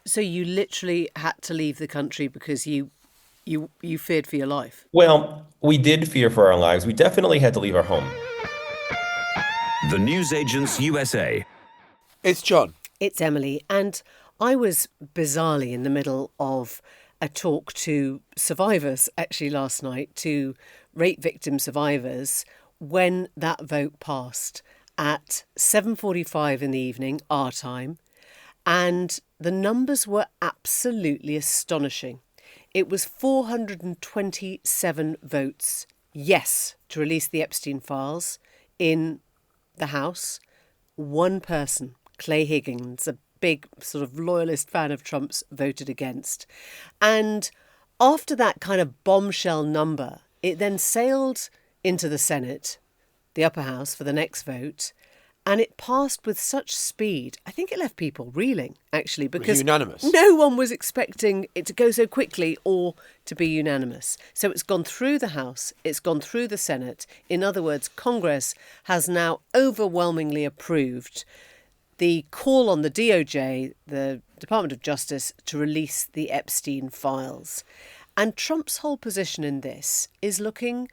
So you literally had to leave the country because you feared for your life. Well, we did fear for our lives. We definitely had to leave our home. The Newsagents USA. It's John. It's Emily, and I was bizarrely in the middle of a talk to survivors actually last night, to rape victim survivors, when that vote passed at 7:45 in the evening, our time, and the numbers were absolutely astonishing. It was 427 votes yes to release the Epstein Files in the House. One person, Clay Higgins, a big sort of loyalist fan of Trump's, voted against. And after that kind of bombshell number, it then sailed into the Senate, the upper house, for the next vote. And it passed with such speed. I think it left people reeling, actually, because unanimous. No one was expecting it to go so quickly or to be unanimous. So it's gone through the House, it's gone through the Senate. In other words, Congress has now overwhelmingly approved the call on the DOJ, the Department of Justice, to release the Epstein Files. And Trump's whole position in this is looking,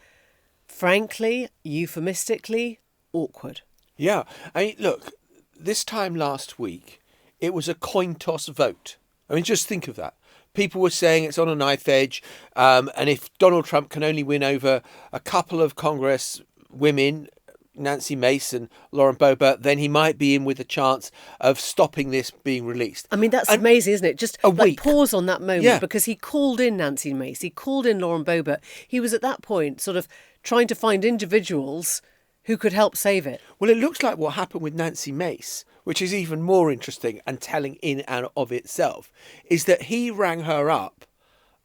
frankly, euphemistically, awkward. Yeah. I mean, look, this time last week, it was a coin toss vote. I mean, just think of that. People were saying it's on a knife edge. And if Donald Trump can only win over a couple of Congress women, Nancy Mace and Lauren Boebert, then he might be in with a chance of stopping this being released. I mean, that's amazing, isn't it? Just a like week. pause on that moment, Yeah. because he called in Nancy Mace, he called in Lauren Boebert. He was at that point sort of trying to find individuals who could help save it. Well, it looks like what happened with Nancy Mace, which is even more interesting and telling in and of itself, is that he rang her up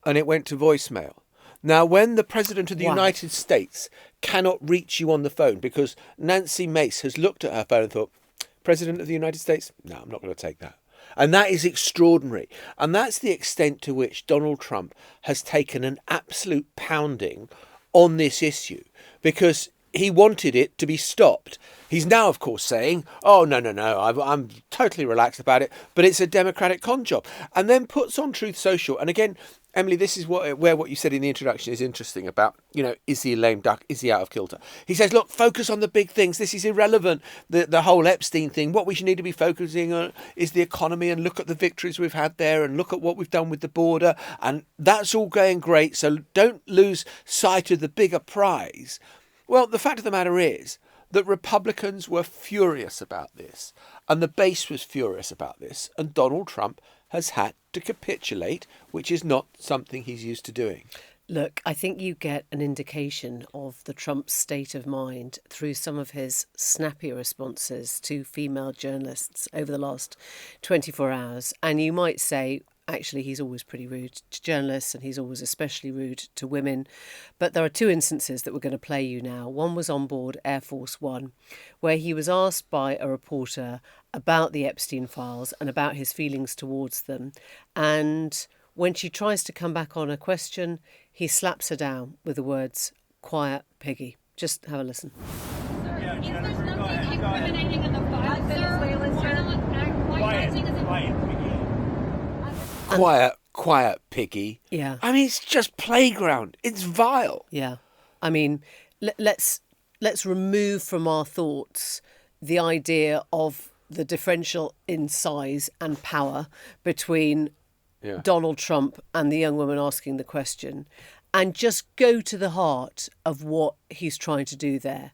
and it went to voicemail. Now, when the President of the Wow. United States cannot reach you on the phone because Nancy Mace has looked at her phone and thought, President of the United States? No, I'm not going to take that. And that is extraordinary. And that's the extent to which Donald Trump has taken an absolute pounding on this issue, because he wanted it to be stopped. He's now, of course, saying, oh, no, I'm totally relaxed about it, but it's a Democratic con job. And then puts on Truth Social. And again, Emily, this is where what you said in the introduction is interesting about, is he a lame duck? Is he out of kilter? He says, look, focus on the big things. This is irrelevant, the whole Epstein thing. What we should need to be focusing on is the economy, and look at the victories we've had there, and look at what we've done with the border. And that's all going great. So don't lose sight of the bigger prize. Well, the fact of the matter is that Republicans were furious about this, and the base was furious about this, and Donald Trump has had to capitulate, which is not something he's used to doing. Look, I think you get an indication of the Trump state of mind through some of his snappier responses to female journalists over the last 24 hours. And you might say, actually, he's always pretty rude to journalists, and he's always especially rude to women. But there are two instances that we're going to play you now. One was on board Air Force One, where he was asked by a reporter about the Epstein Files and about his feelings towards them. And when she tries to come back on a question, he slaps her down with the words, "Quiet, piggy." Just have a listen. If there's nothing incriminating in the file, Venezuela's Quiet, piggy. Yeah. I mean, it's just playground. It's vile. Yeah. I mean, let's remove from our thoughts the idea of the differential in size and power between Donald Trump and the young woman asking the question, and just go to the heart of what he's trying to do there.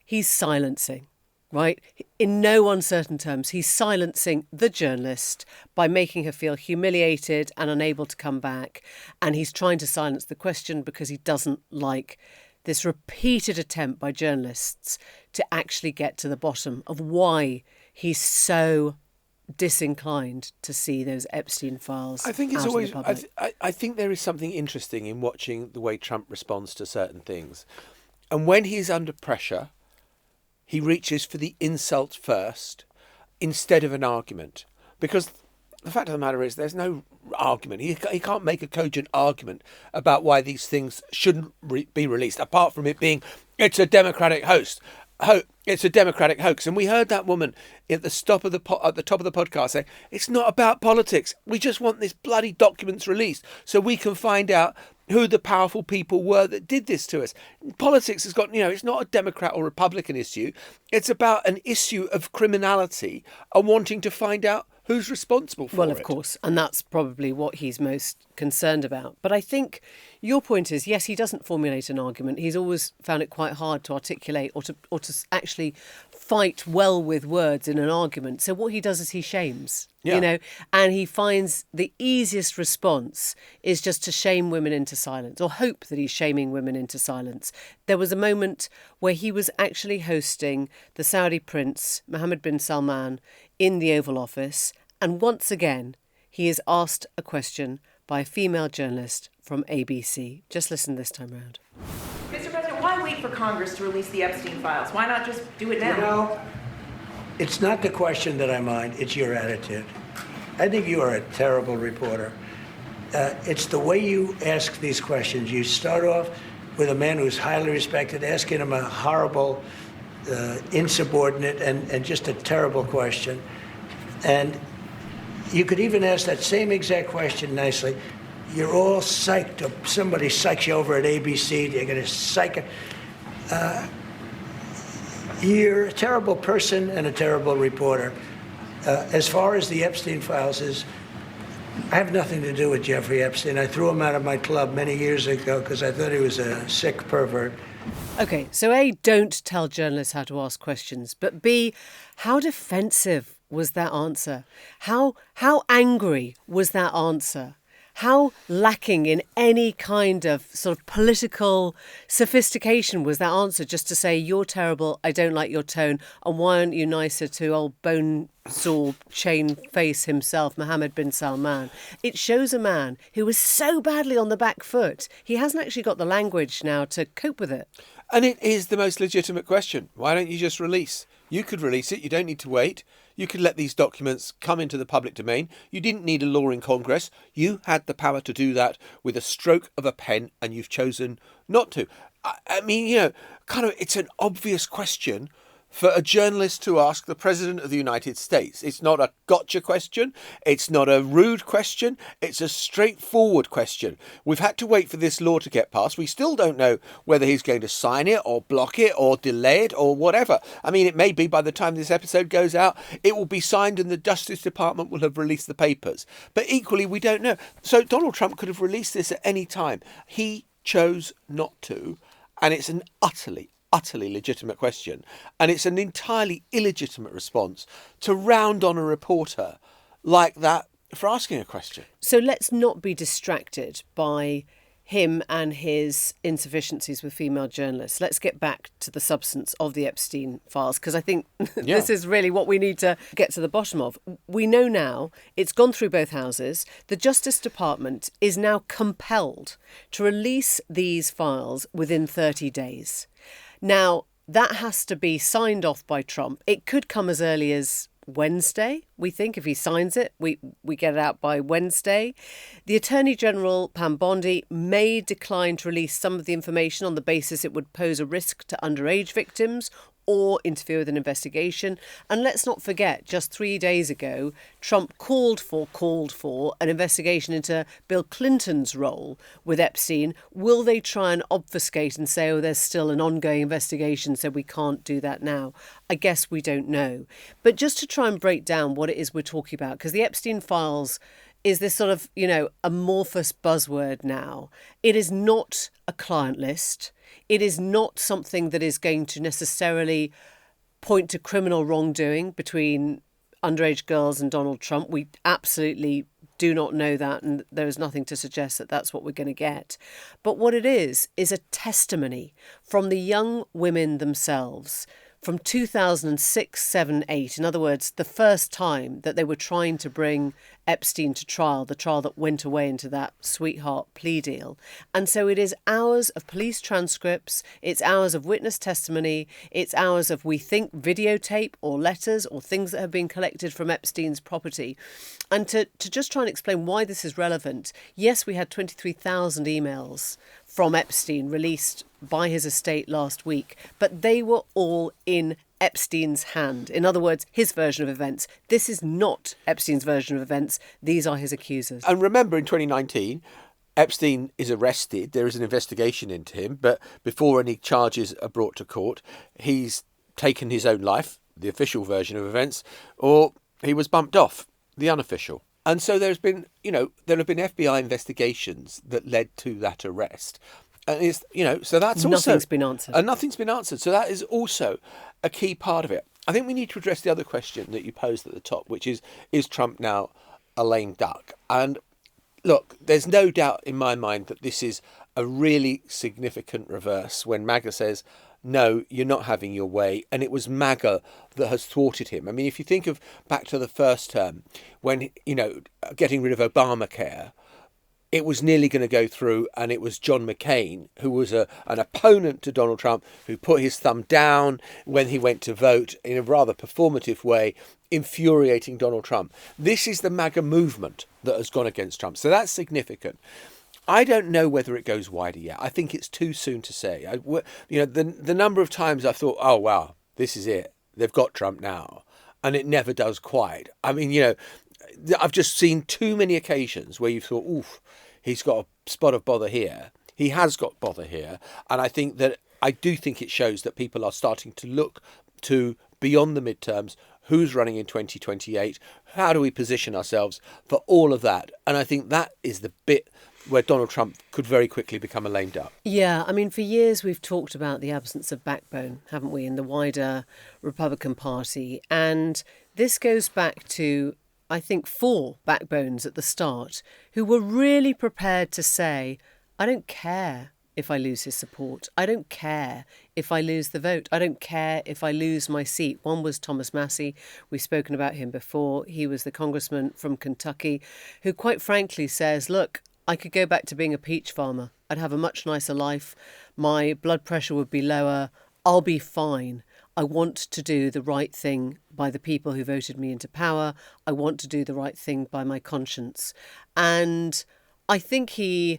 He's silencing, right? In no uncertain terms, he's silencing the journalist by making her feel humiliated and unable to come back. And he's trying to silence the question because he doesn't like this repeated attempt by journalists to actually get to the bottom of why he's so disinclined to see those Epstein files. I think it's out in always. the public. I think there is something interesting in watching the way Trump responds to certain things, and when he's under pressure, he reaches for the insult first instead of an argument, because the fact of the matter is there's no argument. He can't make a cogent argument about why these things shouldn't be released, apart from it being it's a Democratic host. it's a Democratic hoax. And we heard that woman at the top of the podcast saying, it's not about politics. We just want this bloody documents released so we can find out who the powerful people were that did this to us. Politics has got, it's not a Democrat or Republican issue. It's about an issue of criminality and wanting to find out who's responsible for it. Well, of course, and that's probably what he's most concerned about. But I think your point is, yes, he doesn't formulate an argument. He's always found it quite hard to articulate or to actually fight well with words in an argument. So what he does is he shames, and he finds the easiest response is just to shame women into silence, or hope that he's shaming women into silence. There was a moment where he was actually hosting the Saudi Prince, Mohammed bin Salman, in the Oval Office. And once again, he is asked a question by a female journalist from ABC. Just listen this time round. Mr. President, why wait for Congress to release the Epstein Files? Why not just do it now? It's not the question that I mind, it's your attitude. I think you are a terrible reporter. It's the way you ask these questions. You start off with a man who's highly respected, asking him a horrible, insubordinate, and just a terrible question. And you could even ask that same exact question nicely. You're all psyched, or somebody psychs you over at ABC, they're going to psych. You're a terrible person and a terrible reporter. As far as the Epstein Files is, I have nothing to do with Jeffrey Epstein. I threw him out of my club many years ago because I thought he was a sick pervert. OK, so A, don't tell journalists how to ask questions, but B, how defensive was that answer? How angry was that answer? How lacking in any kind of sort of political sophistication was that answer, just to say, you're terrible, I don't like your tone, and why aren't you nicer to old bone-sore chain face himself, Mohammed bin Salman? It shows a man who was so badly on the back foot, he hasn't actually got the language now to cope with it. And it is the most legitimate question. Why don't you just release? You could release it. You don't need to wait. You could let these documents come into the public domain. You didn't need a law in Congress. You had the power to do that with a stroke of a pen, and you've chosen not to. I mean, it's an obvious question for a journalist to ask the President of the United States. It's not a gotcha question. It's not a rude question. It's a straightforward question. We've had to wait for this law to get passed. We still don't know whether he's going to sign it or block it or delay it or whatever. I mean, it may be by the time this episode goes out, it will be signed and the Justice Department will have released the papers. But equally, we don't know. So Donald Trump could have released this at any time. He chose not to. And it's an utterly legitimate question. And it's an entirely illegitimate response to round on a reporter like that for asking a question. So let's not be distracted by him and his insufficiencies with female journalists. Let's get back to the substance of the Epstein Files, because I think this is really what we need to get to the bottom of. We know now it's gone through both houses. The Justice Department is now compelled to release these files within 30 days. Now, that has to be signed off by Trump. It could come as early as Wednesday, we think. If he signs it, we get it out by Wednesday. The Attorney General, Pam Bondi, may decline to release some of the information on the basis it would pose a risk to underage victims or interfere with an investigation. And let's not forget, just 3 days ago, Trump called for an investigation into Bill Clinton's role with Epstein. Will they try and obfuscate and say, oh, there's still an ongoing investigation, so we can't do that now? I guess we don't know. But just to try and break down what it is we're talking about, because the Epstein Files is this sort of, amorphous buzzword now. It is not a client list. It is not something that is going to necessarily point to criminal wrongdoing between underage girls and Donald Trump. We absolutely do not know that, and there is nothing to suggest that that's what we're going to get. But what it is a testimony from the young women themselves from 2006, 7, 8. In other words, the first time that they were trying to bring Epstein to trial, the trial that went away into that sweetheart plea deal. And so it is hours of police transcripts, it's hours of witness testimony, it's hours of, we think, videotape or letters or things that have been collected from Epstein's property. And to just try and explain why this is relevant, yes, we had 23,000 emails from Epstein released by his estate last week, but they were all in Epstein's hand. In other words, his version of events. This is not Epstein's version of events. These are his accusers. And remember, in 2019, Epstein is arrested. There is an investigation into him. But before any charges are brought to court, he's taken his own life, the official version of events, or he was bumped off, the unofficial. And so there have been FBI investigations that led to that arrest. And it's, so that's also... Nothing's been answered. And nothing's been answered. So that is also a key part of it. I think we need to address the other question that you posed at the top, which is Trump now a lame duck? And look, there's no doubt in my mind that this is a really significant reverse when MAGA says, no, you're not having your way. And it was MAGA that has thwarted him. I mean, if you think of back to the first term, when, getting rid of Obamacare, it was nearly going to go through, and it was John McCain, who was an opponent to Donald Trump, who put his thumb down when he went to vote in a rather performative way, infuriating Donald Trump. This is the MAGA movement that has gone against Trump. So that's significant. I don't know whether it goes wider yet. I think it's too soon to say. The number of times I've thought, oh, wow, this is it. They've got Trump now. And it never does quite. I mean, I've just seen too many occasions where you've thought, oof, he's got a spot of bother here. He has got bother here. And I do think it shows that people are starting to look to beyond the midterms, who's running in 2028, how do we position ourselves for all of that? And I think that is the bit where Donald Trump could very quickly become a lame duck. Yeah, I mean, for years we've talked about the absence of backbone, haven't we, in the wider Republican Party. And this goes back to, I think, 4 backbones at the start who were really prepared to say, I don't care if I lose his support. I don't care if I lose the vote. I don't care if I lose my seat. One was Thomas Massie. We've spoken about him before. He was the congressman from Kentucky who quite frankly says, look, I could go back to being a peach farmer. I'd have a much nicer life. My blood pressure would be lower. I'll be fine. I want to do the right thing by the people who voted me into power. I want to do the right thing by my conscience. And I think he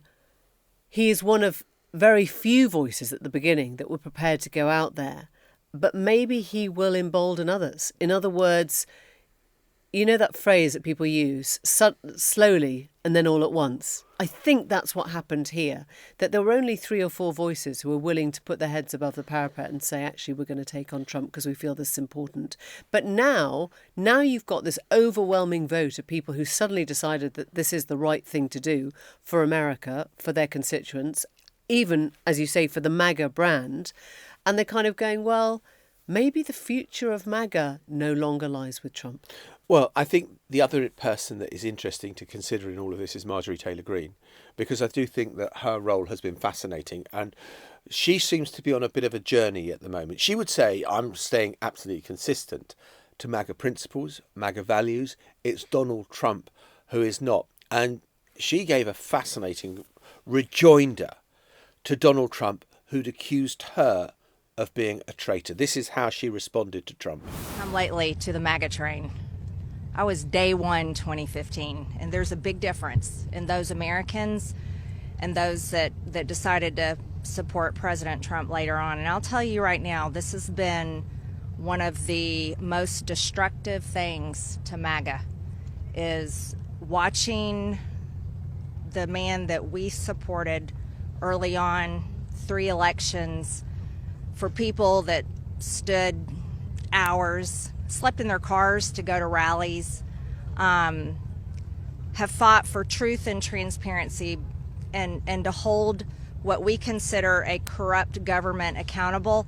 is one of very few voices at the beginning that were prepared to go out there. But maybe he will embolden others. In other words, you know that phrase that people use, slowly and then all at once? I think that's what happened here, that there were only 3 or 4 voices who were willing to put their heads above the parapet and say, actually, we're going to take on Trump because we feel this is important. But now you've got this overwhelming vote of people who suddenly decided that this is the right thing to do for America, for their constituents, even, as you say, for the MAGA brand. And they're kind of going, well, maybe the future of MAGA no longer lies with Trump. Well, I think the other person that is interesting to consider in all of this is Marjorie Taylor Greene, because I do think that her role has been fascinating and she seems to be on a bit of a journey at the moment. She would say, I'm staying absolutely consistent to MAGA principles, MAGA values. It's Donald Trump who is not. And she gave a fascinating rejoinder to Donald Trump, who'd accused her of being a traitor. This is how she responded to Trump. I'm lately to the MAGA train. I was day one 2015, and there's a big difference in those Americans and those that decided to support President Trump later on. And I'll tell you right now, this has been one of the most destructive things to MAGA, is watching the man that we supported early on, 3 elections, for people that stood hours, slept in their cars to go to rallies, have fought for truth and transparency and to hold what we consider a corrupt government accountable.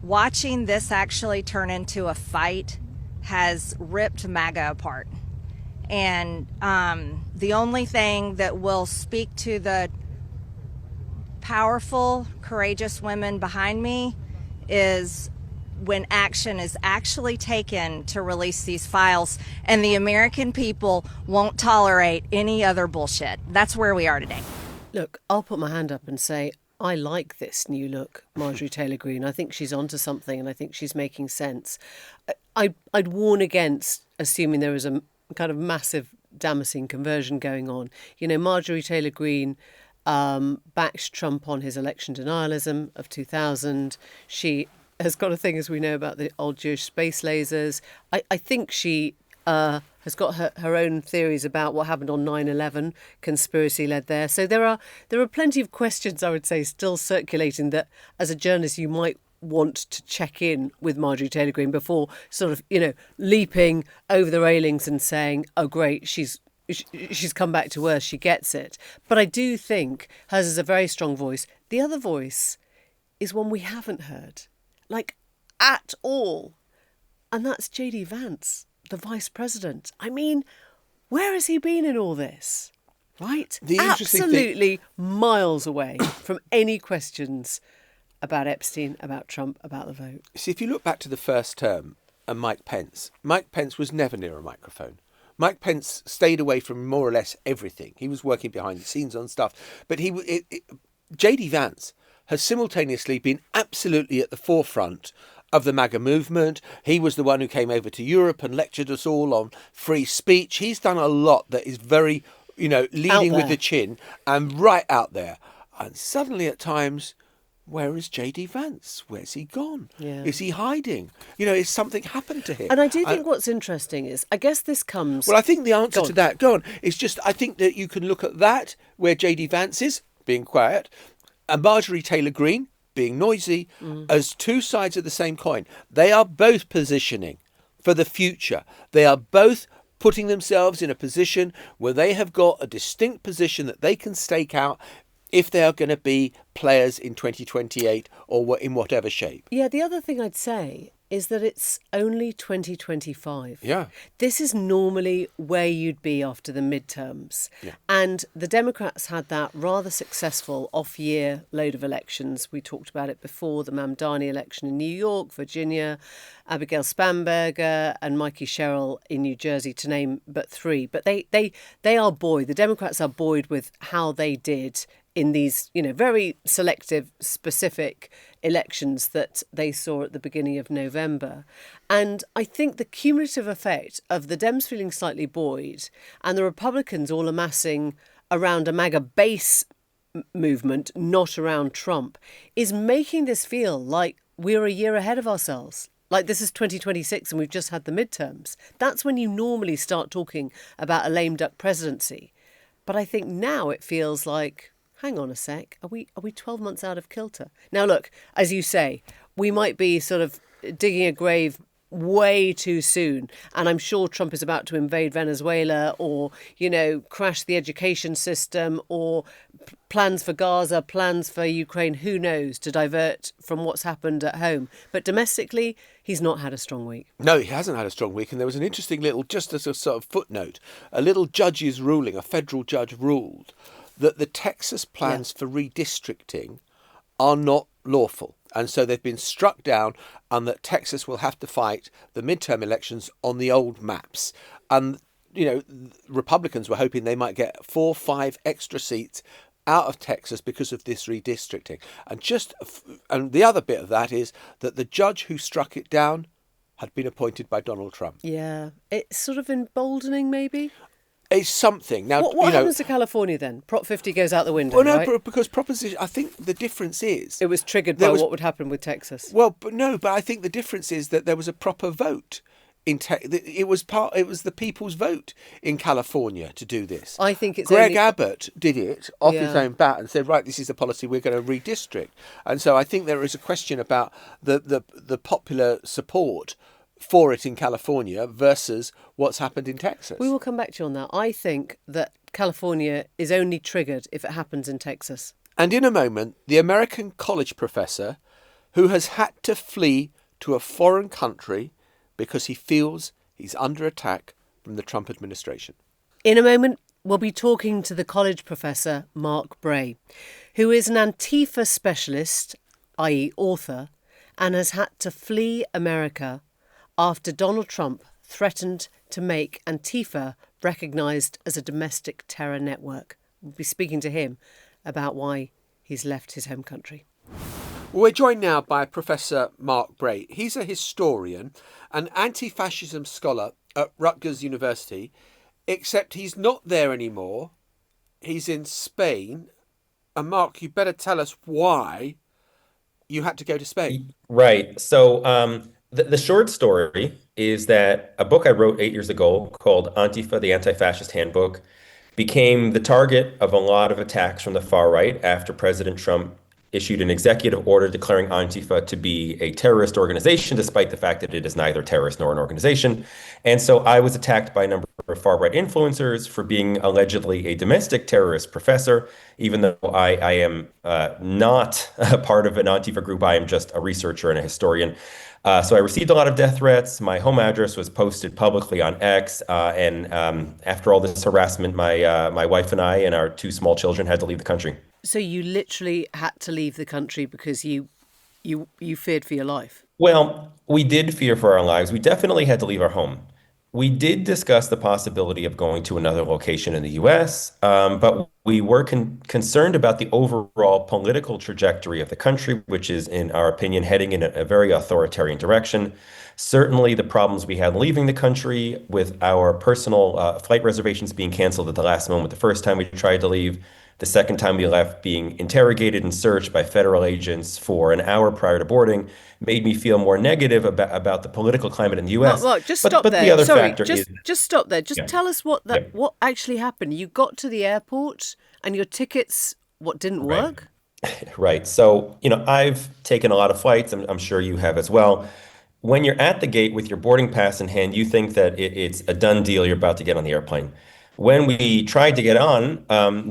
Watching this actually turn into a fight has ripped MAGA apart. And the only thing that will speak to the powerful, courageous women behind me is when action is actually taken to release these files, and the American people won't tolerate any other bullshit. That's where we are today. Look, I'll put my hand up and say, I like this new look, Marjorie Taylor Greene. I think she's onto something and I think she's making sense. I'd warn against assuming there is a kind of massive Damascene conversion going on. You know, Marjorie Taylor Greene backed Trump on his election denialism of 2000. She has got a thing, as we know, about the old Jewish space lasers. I think she has got her own theories about what happened on 9/11, conspiracy led there. So there are plenty of questions, I would say, still circulating that as a journalist you might want to check in with Marjorie Taylor Greene before sort of, leaping over the railings and saying, oh, great, she's come back to earth, she gets it. But I do think hers is a very strong voice. The other voice is one we haven't heard, like, at all. And that's J.D. Vance, the vice president. I mean, where has he been in all this? Right? Absolutely miles away from any questions about Epstein, about Trump, about the vote. See, if you look back to the first term and Mike Pence was never near a microphone. Mike Pence stayed away from more or less everything. He was working behind the scenes on stuff. But J.D. Vance has simultaneously been absolutely at the forefront of the MAGA movement. He was the one who came over to Europe and lectured us all on free speech. He's done a lot that is very, leading with the chin and right out there. And suddenly at times, where is J.D. Vance? Where's he gone? Yeah. Is he hiding? Is something happened to him? And I do think what's interesting is, I guess this comes... Well, I think the answer to that, is just, I think that you can look at that, where J.D. Vance is, being quiet, and Marjorie Taylor Greene, being noisy, as two sides of the same coin. They are both positioning for the future. They are both putting themselves in a position where they have got a distinct position that they can stake out if they are going to be players in 2028 or in whatever shape. Yeah, the other thing I'd say is that it's only 2025. Yeah. This is normally where you'd be after the midterms. Yeah. And the Democrats had that rather successful off-year load of elections. We talked about it before, the Mamdani election in New York, Virginia, Abigail Spanberger and Mikey Sherrill in New Jersey, to name but three. But they are buoyed. The Democrats are buoyed with how they did in these, very selective, specific elections that they saw at the beginning of November. And I think the cumulative effect of the Dems feeling slightly buoyed and the Republicans all amassing around a MAGA base movement, not around Trump, is making this feel like we're a year ahead of ourselves. Like this is 2026 and we've just had the midterms. That's when you normally start talking about a lame duck presidency. But I think now it feels like, hang on a sec, are we 12 months out of kilter? Now, look, as you say, we might be sort of digging a grave way too soon. And I'm sure Trump is about to invade Venezuela or, crash the education system or plans for Gaza, plans for Ukraine, who knows, to divert from what's happened at home. But domestically, he's not had a strong week. No, he hasn't had a strong week. And there was an interesting little, just as a sort of footnote, a little judge's ruling, a federal judge ruled that the Texas plans for redistricting are not lawful. And so they've been struck down and that Texas will have to fight the midterm elections on the old maps. And, Republicans were hoping they might get 4 or 5 extra seats out of Texas because of this redistricting. And the other bit of that is that the judge who struck it down had been appointed by Donald Trump. Yeah, it's sort of emboldening maybe. It's something. Now, what happens to California then? Prop 50 goes out the window, well, no, right? because proposition. I think the difference is it was triggered by what would happen with Texas. Well, but I think the difference is that there was a proper vote in it was the people's vote in California to do this. I think it's Greg Abbott did it off his own bat and said, right, this is the policy we're going to redistrict. And so I think there is a question about the popular support for it in California versus what's happened in Texas. We will come back to you on that. I think that California is only triggered if it happens in Texas. And in a moment, the American college professor who has had to flee to a foreign country because he feels he's under attack from the Trump administration. In a moment, we'll be talking to the college professor, Mark Bray, who is an Antifa specialist, i.e. author, and has had to flee America after Donald Trump threatened to make Antifa recognised as a domestic terror network. We'll be speaking to him about why he's left his home country. We're joined now by Professor Mark Bray. He's a historian, an anti-fascism scholar at Rutgers University, except he's not there anymore. He's in Spain. And Mark, you better tell us why you had to go to Spain. Right. So the short story is that a book I wrote 8 years ago called Antifa, the Anti-Fascist Handbook, became the target of a lot of attacks from the far right after President Trump issued an executive order declaring Antifa to be a terrorist organization, despite the fact that it is neither terrorist nor an organization. And so I was attacked by a number of far-right influencers for being allegedly a domestic terrorist professor, even though I am not a part of an Antifa group. I am just a researcher and a historian. So I received a lot of death threats. My home address was posted publicly on X. And after all this harassment, my wife and I and our 2 small children had to leave the country. So you literally had to leave the country because you feared for your life? Well, we did fear for our lives. We definitely had to leave our home. We did discuss the possibility of going to another location in the U.S., but we were concerned about the overall political trajectory of the country, which is, in our opinion, heading in a very authoritarian direction. Certainly, the problems we had leaving the country with our personal flight reservations being canceled at the last moment the first time we tried to leave, the second time we left being interrogated and searched by federal agents for an hour prior to boarding, made me feel more negative about the political climate in the U.S. Mark, just stop there. The other Sorry, factor just stop there. Just tell us what actually happened. You got to the airport and your tickets, didn't work? Right. So, I've taken a lot of flights. I'm sure you have as well. When you're at the gate with your boarding pass in hand, you think that it's a done deal. You're about to get on the airplane. When we tried to get on,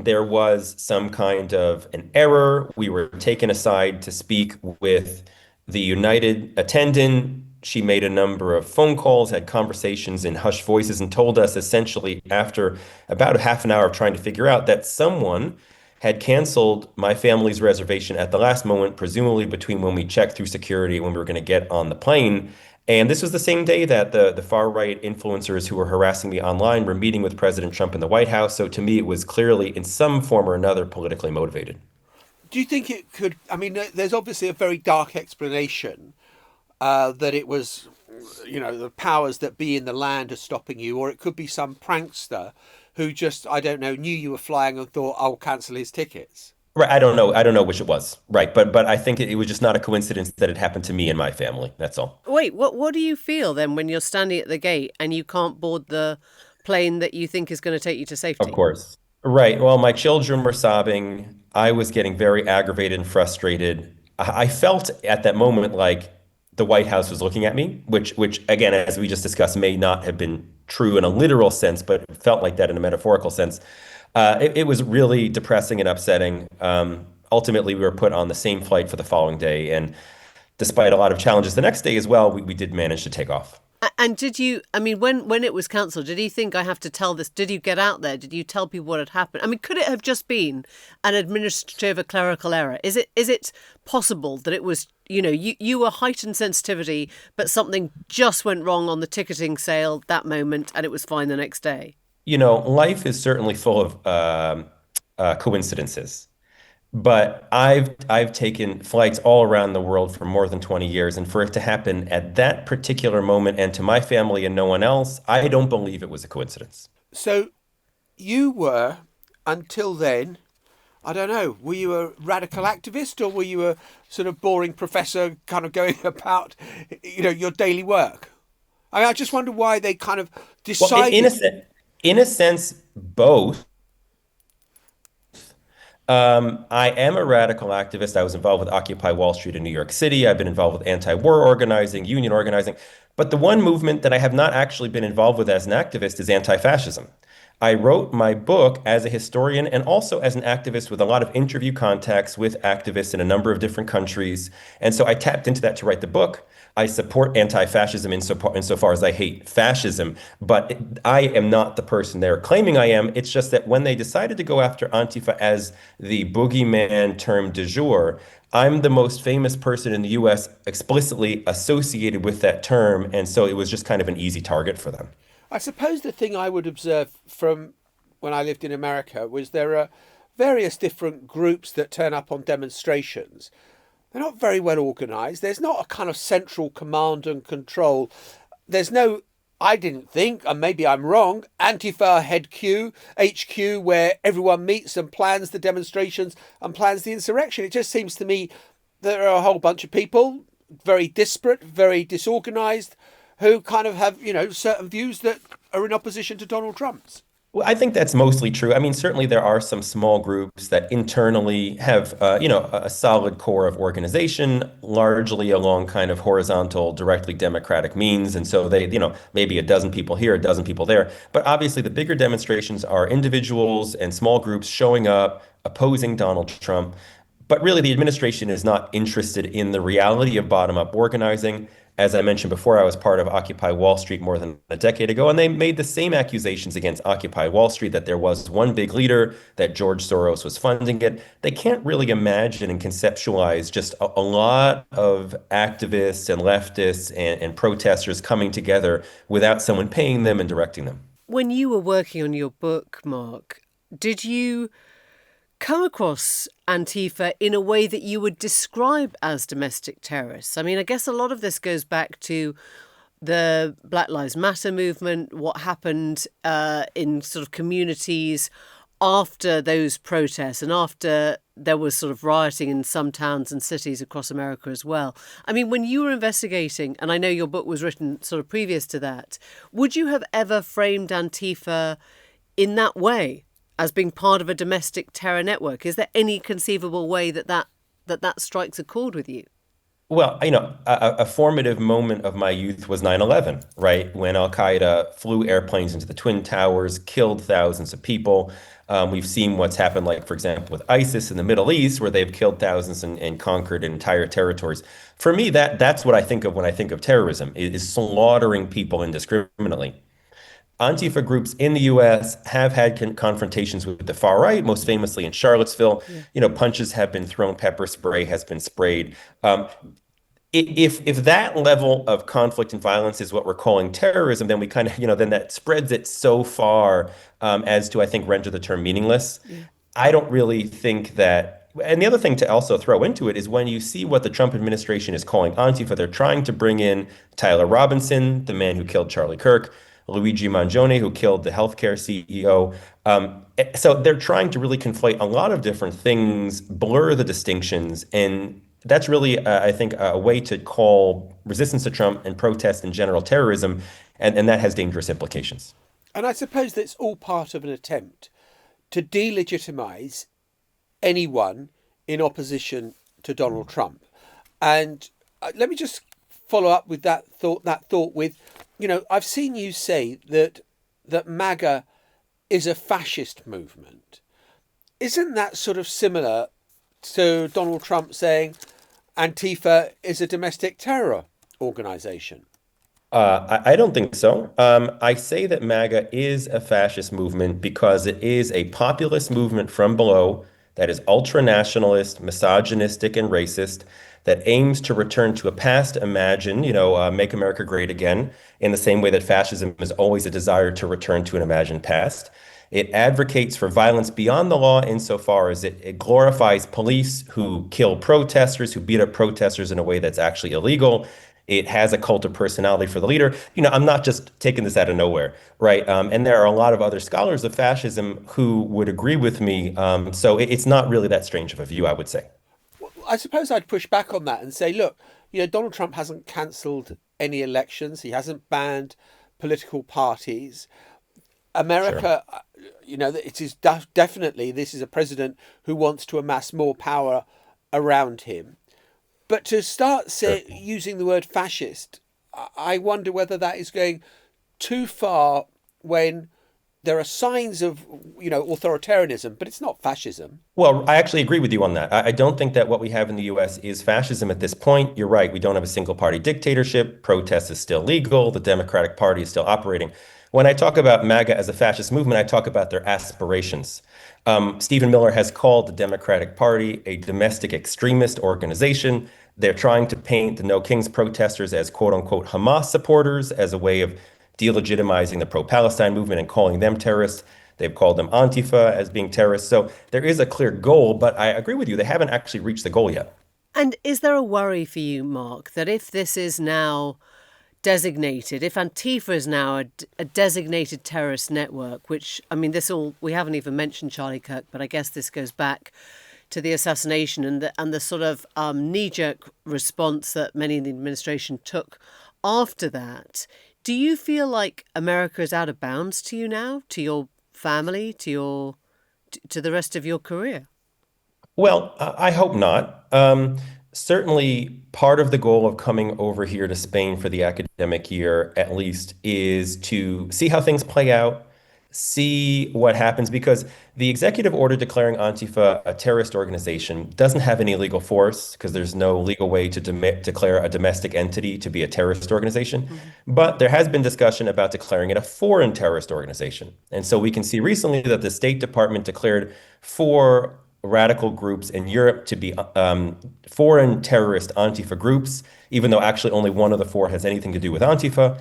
there was some kind of an error. We were taken aside to speak with the United attendant. She made a number of phone calls, had conversations in hushed voices, and told us essentially after about a half an hour of trying to figure out that someone had canceled my family's reservation at the last moment, presumably between when we checked through security and when we were going to get on the plane. And this was the same day that the far-right influencers who were harassing me online were meeting with President Trump in the White House. So to me, it was clearly, in some form or another, politically motivated. Do you think it could... I mean, there's obviously a very dark explanation that it was, the powers that be in the land are stopping you, or it could be some prankster who just, I don't know, knew you were flying and thought, I'll cancel his tickets. Right. I don't know which it was. Right. But I think it was just not a coincidence that it happened to me and my family. That's all. Wait, what do you feel then when you're standing at the gate and you can't board the plane that you think is going to take you to safety? Of course. Right. Well, my children were sobbing. I was getting very aggravated and frustrated. I felt at that moment like the White House was looking at me, which again, as we just discussed, may not have been true in a literal sense, but it felt like that in a metaphorical sense. It was really depressing and upsetting. Ultimately, we were put on the same flight for the following day. And despite a lot of challenges the next day as well, we did manage to take off. And did you, when it was cancelled, did you think I have to tell this? Did you get out there? Did you tell people what had happened? I mean, could it have just been an administrative or clerical error? Is it possible that it was, you were heightened sensitivity, but something just went wrong on the ticketing sale that moment and it was fine the next day? Life is certainly full of coincidences. But I've taken flights all around the world for more than 20 years, and for it to happen at that particular moment and to my family and no one else, I don't believe it was a coincidence. So you were, until then, I don't know, were you a radical activist or were you a sort of boring professor kind of going about, your daily work? I just wonder why they kind of decided... Well, in a sense, both. I am a radical activist. I was involved with Occupy Wall Street in New York City. I've been involved with anti-war organizing, union organizing. But the one movement that I have not actually been involved with as an activist is anti-fascism. I wrote my book as a historian and also as an activist with a lot of interview contacts with activists in a number of different countries. And so I tapped into that to write the book. I support anti-fascism insofar as I hate fascism, but I am not the person they're claiming I am. It's just that when they decided to go after Antifa as the boogeyman term du jour, I'm the most famous person in the US explicitly associated with that term. And so it was just kind of an easy target for them. I suppose the thing I would observe from when I lived in America was there are various different groups that turn up on demonstrations. They're not very well organised. There's not a kind of central command and control. There's no, I didn't think, and maybe I'm wrong, Antifa HQ, where everyone meets and plans the demonstrations and plans the insurrection. It just seems to me there are a whole bunch of people, very disparate, very disorganised, who kind of have, certain views that are in opposition to Donald Trump's. Well, I think that's mostly true. I mean, certainly there are some small groups that internally have, a solid core of organization, largely along kind of horizontal, directly democratic means. And so they, maybe a dozen people here, a dozen people there. But obviously the bigger demonstrations are individuals and small groups showing up, opposing Donald Trump. But really, the administration is not interested in the reality of bottom-up organizing. As I mentioned before, I was part of Occupy Wall Street more than a decade ago, and they made the same accusations against Occupy Wall Street, that there was one big leader, that George Soros was funding it. They can't really imagine and conceptualize just a lot of activists and leftists and protesters coming together without someone paying them and directing them. When you were working on your book, Mark, did you come across Antifa in a way that you would describe as domestic terrorists? I mean, I guess a lot of this goes back to the Black Lives Matter movement, what happened in sort of communities after those protests and after there was sort of rioting in some towns and cities across America as well. I mean, when you were investigating, and I know your book was written sort of previous to that, would you have ever framed Antifa in that way, as being part of a domestic terror network? Is there any conceivable way that strikes a chord with you? Well, a formative moment of my youth was 9/11, right? When Al-Qaeda flew airplanes into the Twin Towers, killed thousands of people. We've seen what's happened, like, for example, with ISIS in the Middle East, where they've killed thousands and conquered entire territories. For me, that's what I think of when I think of terrorism, is slaughtering people indiscriminately. Antifa groups in the U.S. have had confrontations with the far right, most famously in Charlottesville. Yeah. Punches have been thrown, pepper spray has been sprayed. If that level of conflict and violence is what we're calling terrorism, then we kind of, then that spreads it so far as to, I think, render the term meaningless. Yeah. I don't really think that. And the other thing to also throw into it is when you see what the Trump administration is calling Antifa, they're trying to bring in Tyler Robinson, the man who killed Charlie Kirk, Luigi Mangione, who killed the healthcare CEO. So they're trying to really conflate a lot of different things, blur the distinctions. And that's really, I think, a way to call resistance to Trump and protest in general terrorism. And that has dangerous implications. And I suppose that's all part of an attempt to delegitimize anyone in opposition to Donald Trump. And let me just follow up with that thought with, I've seen you say that MAGA is a fascist movement. Isn't that sort of similar to Donald Trump saying Antifa is a domestic terror organization? I don't think so. I say that MAGA is a fascist movement because it is a populist movement from below that is ultra-nationalist, misogynistic, and racist, that aims to return to a past imagined, make America great again, in the same way that fascism is always a desire to return to an imagined past. It advocates for violence beyond the law insofar as it glorifies police who kill protesters, who beat up protesters in a way that's actually illegal. It has a cult of personality for the leader. I'm not just taking this out of nowhere, right? And there are a lot of other scholars of fascism who would agree with me. So it's not really that strange of a view, I would say. I suppose I'd push back on that and say, look, Donald Trump hasn't cancelled any elections. He hasn't banned political parties. America, sure. It is definitely, this is a president who wants to amass more power around him. But to start using the word fascist, I wonder whether that is going too far when there are signs of, authoritarianism, but it's not fascism. Well, I actually agree with you on that. I don't think that what we have in the US is fascism at this point. You're right. We don't have a single party dictatorship. Protest is still legal. The Democratic Party is still operating. When I talk about MAGA as a fascist movement, I talk about their aspirations. Stephen Miller has called the Democratic Party a domestic extremist organization. They're trying to paint the No Kings protesters as quote unquote Hamas supporters as a way of delegitimizing the pro-Palestine movement and calling them terrorists. They've called them Antifa as being terrorists. So there is a clear goal, but I agree with you. They haven't actually reached the goal yet. And is there a worry for you, Mark, that if this is now designated, if Antifa is now a designated terrorist network, which, I mean, we haven't even mentioned Charlie Kirk, but I guess this goes back to the assassination and the sort of knee-jerk response that many in the administration took after that. Do you feel like America is out of bounds to you now, to your family, to the rest of your career? Well, I hope not. Certainly, part of the goal of coming over here to Spain for the academic year, at least, is to see how things play out, see what happens, because the executive order declaring Antifa a terrorist organization doesn't have any legal force because there's no legal way to declare a domestic entity to be a terrorist organization. Mm-hmm. But there has been discussion about declaring it a foreign terrorist organization. And so we can see recently that the State Department declared 4 radical groups in Europe to be foreign terrorist Antifa groups, even though actually only one of the 4 has anything to do with Antifa.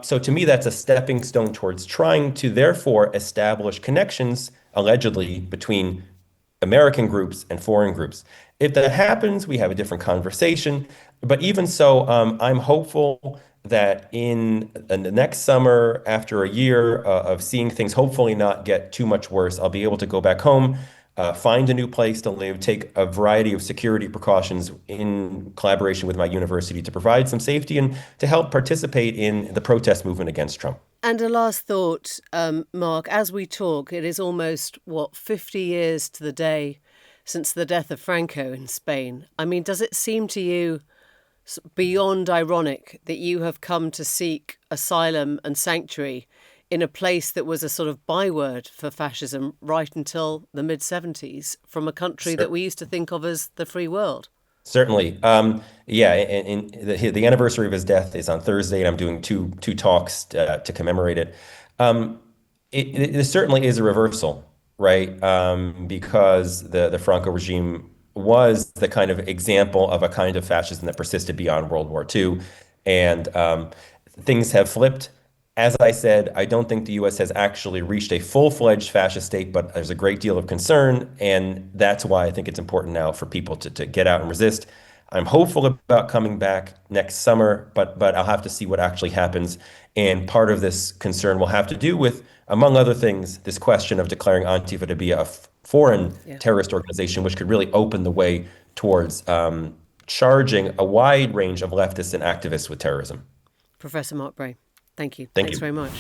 So to me, that's a stepping stone towards trying to therefore establish connections, allegedly, between American groups and foreign groups. If that happens, we have a different conversation. But even so, I'm hopeful that in the next summer, after a year of seeing things hopefully not get too much worse, I'll be able to go back home, find a new place to live, take a variety of security precautions in collaboration with my university to provide some safety and to help participate in the protest movement against Trump. And a last thought, Mark, as we talk, it is almost, 50 years to the day since the death of Franco in Spain. I mean, does it seem to you beyond ironic that you have come to seek asylum and sanctuary in a place that was a sort of byword for fascism right until the mid-70s from a country that we used to think of as the free world? Certainly. Yeah, and the anniversary of his death is on Thursday, and I'm doing two talks to commemorate it. It certainly is a reversal, right? Because the Franco regime was the kind of example of a kind of fascism that persisted beyond World War II. And things have flipped. As I said, I don't think the U.S. has actually reached a full-fledged fascist state, but there's a great deal of concern, and that's why I think it's important now for people to get out and resist. I'm hopeful about coming back next summer, but I'll have to see what actually happens. And part of this concern will have to do with, among other things, this question of declaring Antifa to be a foreign terrorist organization, which could really open the way towards charging a wide range of leftists and activists with terrorism. Professor Mark Bray. Thank you. Thanks very much.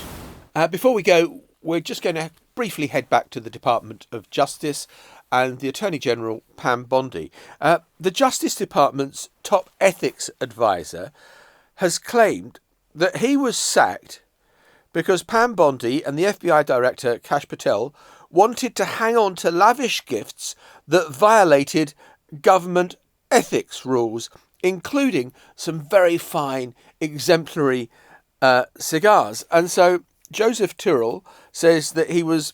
Before we go, we're just going to briefly head back to the Department of Justice and the Attorney General, Pam Bondi. The Justice Department's top ethics advisor has claimed that he was sacked because Pam Bondi and the FBI Director, Kash Patel, wanted to hang on to lavish gifts that violated government ethics rules, including some very fine, exemplary cigars. And so Joseph Tyrrell says that he was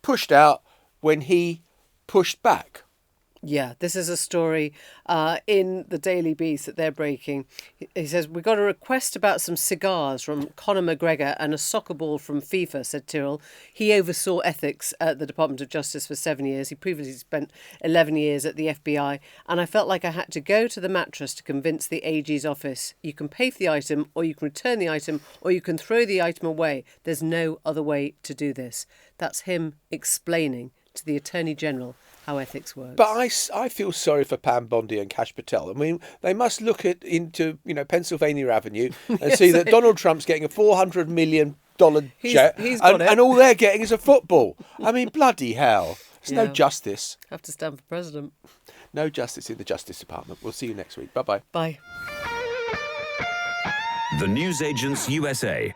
pushed out when he pushed back. Yeah, this is a story in the Daily Beast that they're breaking. He says, we got a request about some cigars from Conor McGregor and a soccer ball from FIFA, said Tyrrell. He oversaw ethics at the Department of Justice for 7 years. He previously spent 11 years at the FBI. And I felt like I had to go to the mattress to convince the AG's office. You can pay for the item, or you can return the item, or you can throw the item away. There's no other way to do this. That's him explaining to the Attorney General how ethics works. But I feel sorry for Pam Bondi and Kash Patel. I mean, they must look into Pennsylvania Avenue and see that Donald Trump's getting a $400 million jet, and all they're getting is a football. I mean, bloody hell. There's no justice. Have to stand for president. No justice in the Justice Department. We'll see you next week. Bye-bye. Bye. The Newsagents USA.